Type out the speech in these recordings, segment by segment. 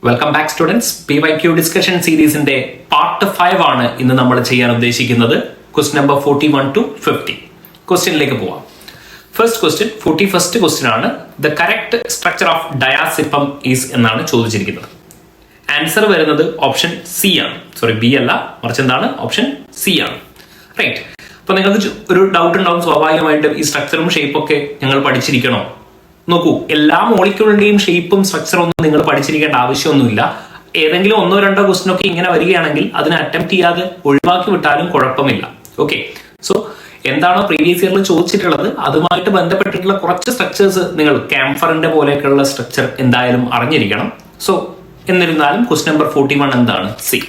Welcome back students. PYQ discussion സീരീസിന്റെ part 5 ആണ് ഇന്ന് നമ്മൾ ചെയ്യാൻ ഉദ്ദേശിക്കുന്നത്. Question number 41 to 50. ക്വസ്റ്റ്യനിലേക്ക് പോവാം. ഫസ്റ്റ് ക്വസ്റ്റ്യൻ 41st ക്വസ്റ്റ്യൻ ആണ്. The correct structure of diazepam is എന്നാണ് ചോദിച്ചിരിക്കുന്നത്. ആൻസർ വരുന്നത് ഓപ്ഷൻ സി ആണ്. സോറി, ബി അല്ല, മറിച്ച് എന്താണ്? ഓപ്ഷൻ സി ആണ്. റൈറ്റ്. അപ്പൊ നിങ്ങൾക്ക് ഒരു ഡൗട്ട് ഉണ്ടാവും, സ്വാഭാവികമായിട്ടും ഈ സ്ട്രക്ചറും ഷേപ്പൊക്കെ ഞങ്ങൾ പഠിച്ചിരിക്കണോ? നോക്കൂ, എല്ലാ മോളിക്യൂളിന്റെയും ഷേപ്പും സ്ട്രക്ചറും ഒന്നും നിങ്ങൾ പഠിച്ചിരിക്കേണ്ട ആവശ്യമൊന്നുമില്ല. ഏതെങ്കിലും ഒന്നോ രണ്ടോ ക്വസ്റ്റ്യൻ ഒക്കെ ഇങ്ങനെ വരികയാണെങ്കിൽ അതിനെ അറ്റംപ്റ്റ് ചെയ്യാതെ ഒഴിവാക്കി വിട്ടാലും കുഴപ്പമില്ല. ഓക്കെ, സോ എന്താണോ പ്രീവിയസ് ഇയറിൽ ചോദിച്ചിട്ടുള്ളത് അതുമായിട്ട് ബന്ധപ്പെട്ടിട്ടുള്ള കുറച്ച് സ്ട്രക്ചേഴ്സ് നിങ്ങൾ ക്യാംഫറിന്റെ പോലെയൊക്കെയുള്ള സ്ട്രക്ചർ എന്തായാലും അറിഞ്ഞിരിക്കണം. സോ എന്നിരുന്നാലും ക്വസ്റ്റ്യൻ നമ്പർ 41 എന്താണ്? C.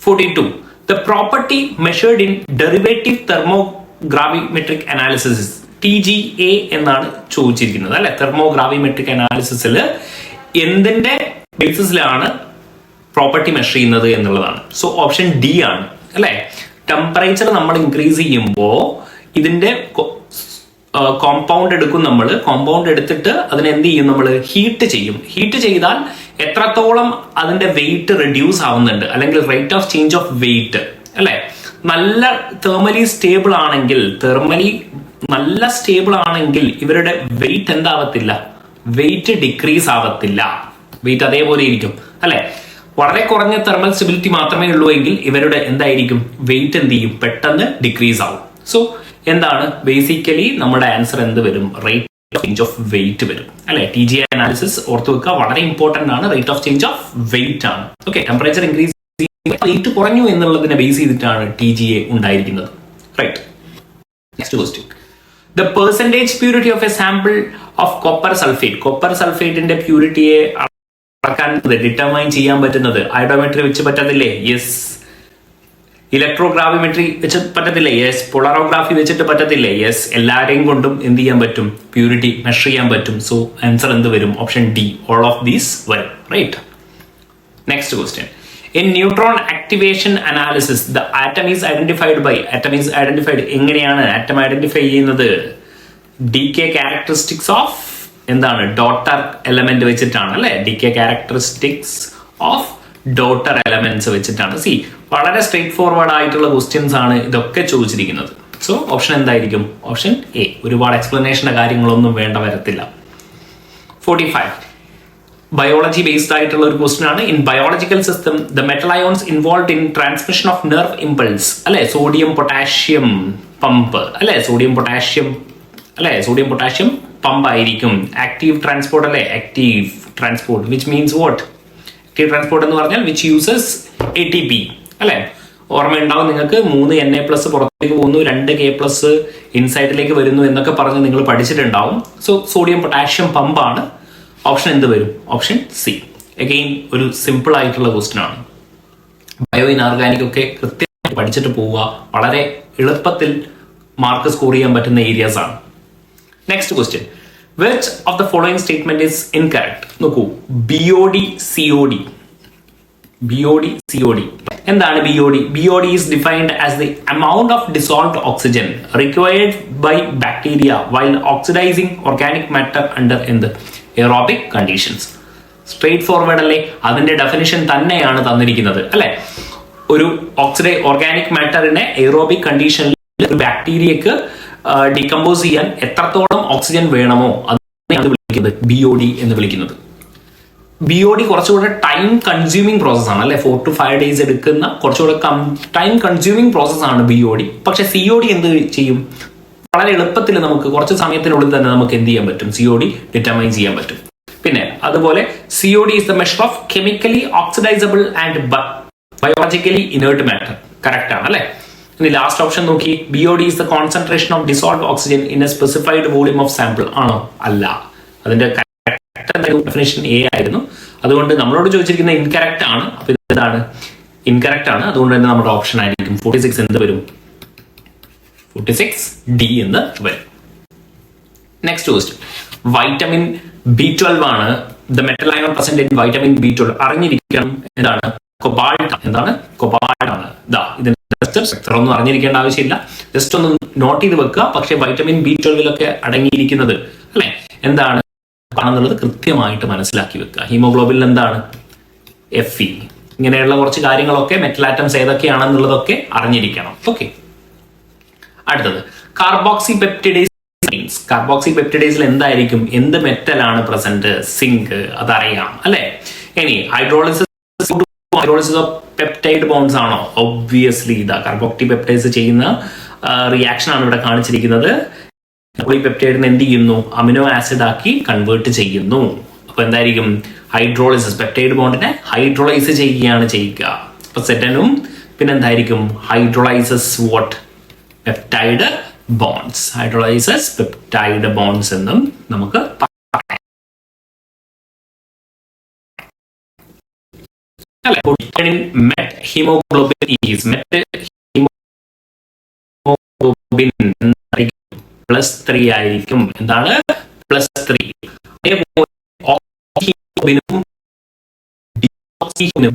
42. The property measured in derivative thermogravimetric analysis is TGA എന്നാണ് ചോദിച്ചിരിക്കുന്നത് അല്ലെ. തെർമോഗ്രാവിമെട്രിക് അനാലിസിസിൽ എന്തിന്റെ ബേസിസിലാണ് പ്രോപ്പർട്ടി മെഷർ ചെയ്യുന്നത് എന്നുള്ളതാണ്. സോ ഓപ്ഷൻ ഡി ആണ് അല്ലെ. ടെമ്പറേച്ചർ നമ്മൾ ഇൻക്രീസ് ചെയ്യുമ്പോൾ ഇതിന്റെ കോമ്പൗണ്ട് എടുക്കും. നമ്മൾ കോമ്പൗണ്ട് എടുത്തിട്ട് അതിനെ എന്ത് ചെയ്യും? നമ്മൾ ഹീറ്റ് ചെയ്യും. ഹീറ്റ് ചെയ്താൽ എത്രത്തോളം അതിന്റെ വെയിറ്റ് റെഡ്യൂസ് ആവുന്നുണ്ട്, അല്ലെങ്കിൽ rate of change of wait അല്ലെ. നല്ല തെർമലി സ്റ്റേബിൾ ആണെങ്കിൽ, നല്ല സ്റ്റേബിൾ ആണെങ്കിൽ ഇവരുടെ വെയിറ്റ് എന്താവത്തില്ല? വെയിറ്റ് ഡിക്രീസ് ആവത്തില്ല. വെയിറ്റ് അതേപോലെ ഇരിക്കും അല്ലെ. വളരെ കുറഞ്ഞ തെർമൽ സ്റ്റെബിലിറ്റി മാത്രമേ ഉള്ളൂ എങ്കിൽ ഇവരുടെ എന്തായിരിക്കും? വെയിറ്റ് എന്ത് ചെയ്യും? പെട്ടെന്ന് ഡിക്രീസ് ആവും. സോ എന്താണ് ബേസിക്കലി നമ്മുടെ ആൻസർ? എന്ത് വരും? Rate of change of weight വരും അല്ലെ. TGA അനാലിസിസ് ഓർത്ത് വെക്കുക, വളരെ ഇമ്പോർട്ടന്റ് ആണ്. Rate of change of weight ആണ്. ഓക്കെ, ടെമ്പറേച്ചർ ഇൻക്രീസ് വെയിറ്റ് കുറഞ്ഞു എന്നുള്ളതിനെ ബേസ് ചെയ്തിട്ടാണ് TGA ഉണ്ടായിരിക്കുന്നത്. Right. Next question. The percentage purity of a sample of copper sulfate. Copper സൾഫേറ്റിന്റെ പ്യൂരിറ്റിയെ അളക്കാൻ ഡിറ്റർമൈൻ ചെയ്യാൻ പറ്റുന്നത് ഐഡോമെട്രി വെച്ച് പറ്റത്തില്ലേ? യെസ്. ഇലക്ട്രോഗ്രാവിമെട്രി വെച്ച് പറ്റത്തില്ലേ? യെസ്. പോളറോഗ്രാഫി വെച്ചിട്ട് പറ്റത്തില്ലേ? യെസ്. എല്ലാരെയും കൊണ്ടും എന്ത് ചെയ്യാൻ പറ്റും? പ്യൂരിറ്റി മെഷർ ചെയ്യാൻ പറ്റും. സോ ആൻസർ എന്ത് വരും? Option D. All of these വരും. Right. Next question. In neutron activation analysis, the atom is identified by. Atom is identified എങ്ങനെയാണ് atom ഐഡന്റിഫൈ ചെയ്യുന്നത്? decay characteristics of എന്താണ്? ഡോട്ടർ എലമെന്റ് വെച്ചിട്ടാണ് അല്ലെ. decay characteristics of daughter elements വെച്ചിട്ടാണ്. C, വളരെ straight forward ആയിട്ടുള്ള questions ആണ് ഇതൊക്കെ ചോദിച്ചിരിക്കുന്നത്. സോ ഓപ്ഷൻ എന്തായിരിക്കും? Option A. ഒരുപാട് എക്സ്പ്ലനേഷന്റെ കാര്യങ്ങളൊന്നും വേണ്ട വരത്തില്ല. 45. ബയോളജി ബേസ്ഡ് ആയിട്ടുള്ള ഒരു ക്വസ്റ്റ്യൻ ആണ്. In biological system the metal ions involve in transmission of nerve impulse അല്ലെ. സോഡിയം പൊട്ടാഷ്യം പമ്പ് അല്ലെ. സോഡിയം പൊട്ടാഷ്യം പമ്പ് ആയിരിക്കും. ആക്റ്റീവ് ട്രാൻസ്പോർട്ട് അല്ലെ. Active transport which means what? Active transport എന്ന് പറഞ്ഞാൽ വിച്ച് യൂസസ് ATP അല്ലെ. ഓർമ്മയുണ്ടാവും നിങ്ങൾക്ക്. 3 Na+ പുറത്തേക്ക് പോകുന്നു, 2 K+ ഇൻസൈഡിലേക്ക് വരുന്നു എന്നൊക്കെ പറഞ്ഞ് നിങ്ങൾ പഠിച്ചിട്ടുണ്ടാവും. സോ സോഡിയം പൊട്ടാഷ്യം പമ്പാണ്. ഓപ്ഷൻ എന്ത് വരും? Option C. അഗെയിൻ ഒരു സിമ്പിൾ ആയിട്ടുള്ള ക്വസ്റ്റ്യൻ ആണ്. ബയോ ഇൻഓർഗാനിക് ഒക്കെ കൃത്യമായി പഠിച്ചിട്ട് പോവുക. വളരെ എളുപ്പത്തിൽ മാർക്ക് സ്കോർ ചെയ്യാൻ പറ്റുന്ന ഏരിയാസ് ആണ്. Next question. Which of the following statement is incorrect? നോക്കൂ, BOD COD. എന്താണ് BOD? BOD is defined as the amount of dissolved oxygen required by bacteria while oxidizing organic matter under aerobic conditions. Straight forward അല്ലേ. അതിന്റെ definition തന്നെയാണ് തന്നിരിക്കുന്നത് അല്ലെ. ഒരു organic മാറ്ററിനെ aerobic കണ്ടീഷനിൽ ഒരു ബാക്ടീരിയക്ക് ഡീകമ്പോസ് ചെയ്യാൻ എത്രത്തോളം ഓക്സിജൻ വേണമോ അതിനെയാണ് വിളിക്കുന്നത് BOD എന്ന് വിളിക്കുന്നത്. BOD കുറച്ചുകൂടെ ടൈം കൺസ്യൂമിങ് പ്രോസസ് ആണ് അല്ലെ. 4 to 5 days എടുക്കുന്ന കുറച്ചുകൂടെ ടൈം കൺസ്യൂമിങ് പ്രോസസ് ആണ് BOD. പക്ഷെ COD എന്ത് ചെയ്യും? വളരെ എളുപ്പത്തിൽ നമുക്ക് കുറച്ച് സമയത്തിനുള്ളിൽ തന്നെ നമുക്ക് എന്ത് ചെയ്യാൻ പറ്റും? COD ഡിറ്റർമൈൻ ചെയ്യാൻ പറ്റും. പിന്നെ അതുപോലെ COD is the measure of chemically oxidizable and biologically inert matter. Correct ആണ് അല്ലെ. ഇനി ലാസ്റ്റ് ഓപ്ഷൻ നോക്കി. BOD is the concentration of dissolved oxygen in a specified volume of sample. ആണോ? അല്ല. അതിന്റെ ഡെഫിനിഷൻ A ആയിരുന്നു. അതുകൊണ്ട് നമ്മളോട് ചോദിച്ചിരിക്കുന്ന ഇൻകറക്റ്റ് ആണ്. അപ്പൊ ഇതാണ് ഇൻകറക്റ്റ് ആണ്. അതുകൊണ്ട് തന്നെ നമ്മുടെ ഓപ്ഷൻ ആയിരിക്കും 46 എന്ത് വരും? 46 D എന്ന് വരും. Next question. വൈറ്റമിൻ B12 ആണ്. The metal ion present in vitamin B12 അറിഞ്ഞിരിക്കണം. എന്താണ്? കൊബാൾട്ട്. എന്താണ്? കൊബാൾട്ട് ആണ്. ഇതിന്റെ സ്ട്രക്ചർ ഒന്നും അറിഞ്ഞിരിക്കേണ്ട ആവശ്യമില്ല, ജസ്റ്റ് ഒന്ന് നോട്ട് ചെയ്ത് വെക്കുക. പക്ഷെ വൈറ്റമിൻ B12 അടങ്ങിയിരിക്കുന്നത് അല്ലെ എന്താണ്? ആണെന്നുള്ളത് കൃത്യമായിട്ട് മനസ്സിലാക്കി വെക്കുക. ഹീമോഗ്ലോബിനിൽ എന്താണ്? Fe. ഇങ്ങനെയുള്ള കുറച്ച് കാര്യങ്ങളൊക്കെ മെറ്റൽ ആറ്റംസ് ഏതൊക്കെയാണെന്നുള്ളതൊക്കെ അറിഞ്ഞിരിക്കണം. ഓക്കെ, അടുത്തത് കാർബോക്സി പെപ്റ്റിഡേസ്. കാർബോക്സി പെപ്റ്റിഡേസിൽ എന്തായിരിക്കും? എന്ത് മെറ്റലാണ് പ്രസന്റ്? സിങ്ക്. അതറിയാം അല്ലെ? ഇനി ഹൈഡ്രോളിസിസ് ഓഫ് പെപ്റ്റൈഡ് ബോൺസ് ആണോ? ഒബ്വിയസ്ലി ഇതാ കാർബോക്സി പെപ്റ്റൈഡ്സ് ചെയ്യുന്ന റിയാക്ഷൻ ആണ് ഇവിടെ കാണിച്ചിരിക്കുന്നത്. പോളിപെപ്റ്റൈഡിനെ എന്ത് ചെയ്യുന്നു? അമിനോ ആസിഡ് ആക്കി കൺവേർട്ട് ചെയ്യുന്നു. അപ്പൊ എന്തായിരിക്കും? ഹൈഡ്രോളിസിസ്. പെപ്റ്റൈഡ് ബോണ്ടിനെ ഹൈഡ്രോളൈസ് ചെയ്യുകയാണ് ചെയ്യുക. അപ്പൊ സെറ്റനും പിന്നെന്തായിരിക്കും? Hydrolyses what? Peptide bonds. Hydrolyses peptide bonds എന്നും നമുക്ക് പറയാം. ഹീമോഗ്ലോബിൻ ഈസ് ഹീമോഗ്ലോബിൻ +3 ആയിരിക്കും. എന്താണ്? +3.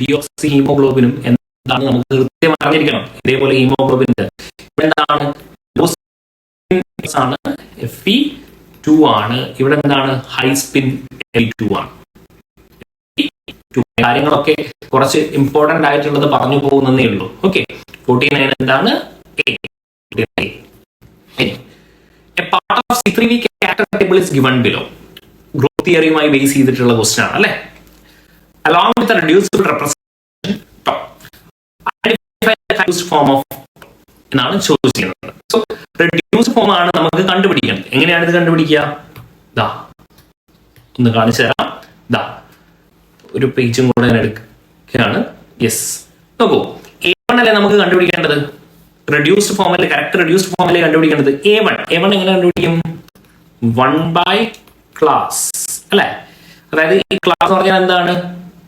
ഡിയോക്സി ഹീമോഗ്ലോബിനും എന്താണ് നമുക്ക് കൃത്യമായി അറിഞ്ഞിരിക്കണം. ഇതേപോലെ ഹീമോഗ്ലോബിന്റെ എന്താണ്? ആണ് Fe2 ആണ്. ഇവിടെ എന്താണ്? ഹൈ സ്പിൻ L2 ആണ്. കാര്യങ്ങളൊക്കെ കുറച്ച് ഇമ്പോർട്ടന്റ് ആയിട്ടുള്ളത് പറഞ്ഞു പോകുന്നേ ഉള്ളൂ. ഓക്കെ, 49 എന്താണ്? A part of C3V character table is given below. Growth തിയറിയുമായി ബേസ് ചെയ്തിട്ടുള്ള ക്വസ്റ്റ്യൻ ആണ് അല്ലെ? Along with the reduced representation top, identify the reduced form of എന്നാണ് ചോദിച്ചിരിക്കുന്നത്. സോ റെഡ്യൂസ്ഡ് ഫോം ആണ് നമുക്ക് കണ്ടുപിടിക്കേണ്ടത്. എങ്ങനെയാണ് ഇത് കണ്ടുപിടിക്കുക? ദാ ഒന്ന് കാണിച്ചു തരാം. ദാ ഒരു പേജും കൂടെ ഞാൻ എടുക്കുകയാണ്. യെസ്, നോക്കൂ. A1 അല്ലേ നമുക്ക് കണ്ടുപിടിക്കേണ്ടത്? റെഡ്യൂസ്ഡ് ഫോമിൽ, കറക്റ്റ് റെഡ്യൂസ്ഡ് ഫോമിൽ കണ്ടുപിടിക്കേണ്ടത് A1 എങ്ങനെ കണ്ടുപിടിക്കും? 1 ക്ലാസ് അല്ലെ? അതായത് ഈ ക്ലാസ് എന്ന് പറഞ്ഞാൽ എന്താണ്?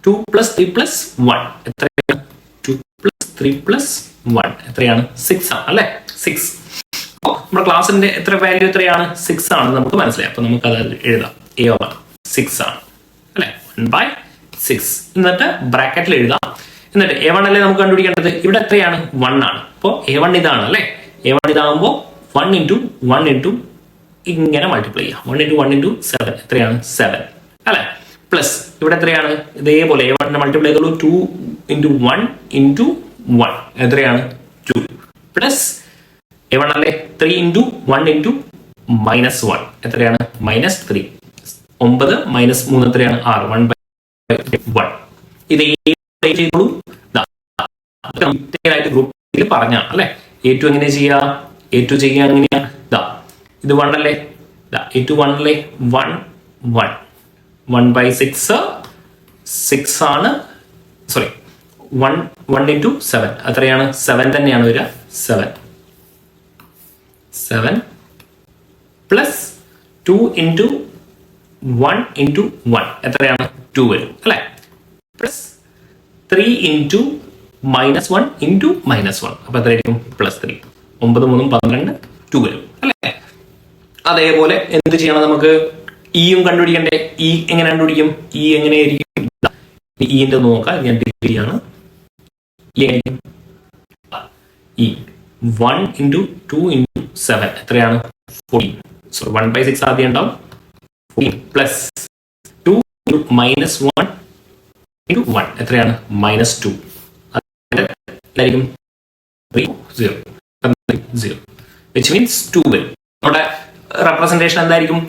2 + 3 + 1 എത്രയാണ്? 2 + 3 + 1 എത്രയാണ്? 6 ആണ് അല്ലെ? 6. നമ്മുടെ ക്ലാസിന്റെ എത്ര വാല്യൂ എത്രയാണ്? 6 ആണ് നമുക്ക് മനസ്സിലായി. അപ്പൊ നമുക്ക് അത് എഴുതാം. A1 6 ആണ് അല്ലെ? 1/6 എന്നിട്ട് ബ്രാക്കറ്റിൽ എഴുതാം. എന്നിട്ട് A1 അല്ലേ നമുക്ക് കണ്ടുപിടിക്കേണ്ടത്? ഇവിടെ എത്രയാണ്? 1 ആണ്. അപ്പോൾ A1 ഇതാണ് അല്ലെ? A1 ഇതാകുമ്പോൾ 1 × 1 × ഇങ്ങനെ മൾട്ടിപ്ലൈ ചെയ്യാം. 1 × 1 × 7 എത്രയാണ്? 7 അല്ലെ? പ്ലസ് ഇവിടെ എത്രയാണ്? ഇതേപോലെ A1 മൾട്ടിപ്ലൈ ചെയ്തോളൂ. 2 × 1 × 1 എത്രയാണ്? 2 പ്ലസ് A1 അല്ലേ? 3 × 1 × -1 എത്രയാണ്? -3. 9 - 3 എത്രയാണ്? 6. 1/1. ഇത് ചെയ്തോളൂ. ഗ്രൂപ്പിൽ പറഞ്ഞ അല്ലെ? A2 എങ്ങനെ ചെയ്യാ? A2 ചെയ്യാൻ എങ്ങനെയാ? ഇത് 1 അല്ലേ? A2 1 അല്ലേ? 1 1 1/6 6 ആണ്. സോറി, 1 × 7 എത്രയാണ്? 7 തന്നെയാണ് വരിക. 7 പ്ലസ് 2 × 1 × 1 എത്രയാണ്? 2 വരും അല്ലെ? പ്ലസ് 3 × -1 × -1 അപ്പൊ എത്രയായിരിക്കും? +3. 9 3 12 2 വരും അല്ലെ? അതേപോലെ എന്ത് ചെയ്യണം? നമുക്ക് ഇയും കണ്ടുപിടിക്കണ്ടേ? ഇ എങ്ങനെ കണ്ടുപിടിക്കും? ഇ എങ്ങനെയായിരിക്കും? ഇന്റെ നോക്കാം. ഞാൻ ഡിഗ്രി ആണ്. ഇ 1 × 2 × 7 എത്രയാണ്? 14. സോ 1/6 ആദ്യം ഉണ്ടാവും. 14 പ്ലസ് 2 × -1 × 1 എത്രയാണ്? -2. അതായിരിക്കും 0 which means 2 വരും. നമ്മുടെ റെപ്രസെന്റേഷൻ എന്തായിരിക്കും?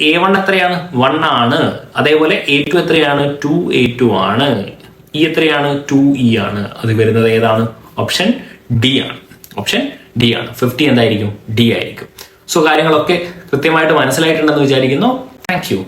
A1 എത്രയാണ്? 1 ആണ്. അതേപോലെ A2 എത്രയാണ്? 2A2 ആണ്. E എത്രയാണ്? 2E ആണ്. അത് വരുന്നത് ഏതാണ്? ഓപ്ഷൻ ഡി ആണ്. ഓപ്ഷൻ ഡി ആണ്. 50 എന്തായിരിക്കും? ഡി ആയിരിക്കും. സോ കാര്യങ്ങളൊക്കെ കൃത്യമായിട്ട് മനസ്സിലായിട്ടുണ്ടെന്ന് വിചാരിക്കുന്നു. Thank you.